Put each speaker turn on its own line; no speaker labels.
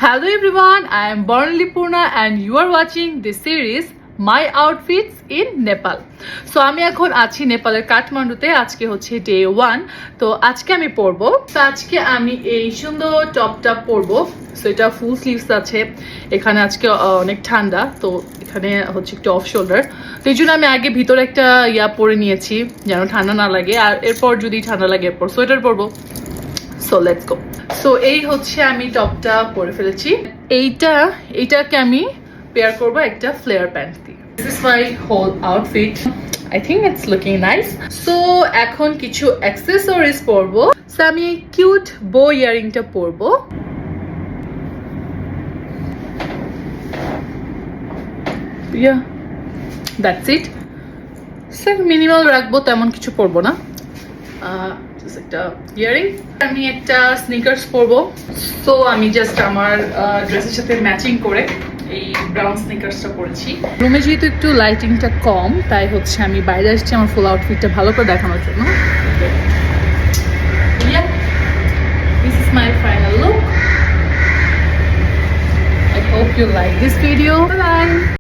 Hello everyone, I am Bornali Purna and you are watching this series My Outfits in Nepal. So আমি এখন আছি নেপালের কাঠমান্ডুতে। আজকে হচ্ছে ডে 1। তো আজকে আমি পরবো, তো আজকে আমি এই সুন্দর টপটা পরবো। সো এটা ফুল স্লিভস আছে। এখানে আজকে অনেক ঠান্ডা, তো এখানে হচ্ছে একটু অফ শোল্ডার, তো এই জন্য আমি আগে ভিতরে একটা পরে নিয়েছি যেন ঠান্ডা না লাগে, আর এরপর যদি ঠান্ডা লাগে এরপর সোয়েটার পরবো। So let's go. সো এই হচ্ছে আমি টপটা পরে ফেলেছি। এইটাকে আমি পেয়ার করবো একটা ফ্লেয়ার প্যান্ট দিয়ে। This is my whole outfit. I think it's looking nice. So এখন কিছু অ্যাক্সেসরিজ পরবো। সো আমি এই কিউট বো ইয়ারিংটা পরবো। Yeah, that's it. So minimal রাখবো, তেমন কিছু পরবো না। একটা ইয়ারিং, আমি একটা স্নিকার্স পরবো। সো আমি জাস্ট আমার ড্রেসের সাথে ম্যাচিং করে এই ব্রাউন স্নিকার্সটা পরেছি। রুমে যেহেতু একটু লাইটিংটা কম, তাই হচ্ছে আমি বাইরে আসছি আমার ফুল আউটফিটটা ভালো করে দেখানোর জন্য। This is my final look. I hope you like this video. Bye bye.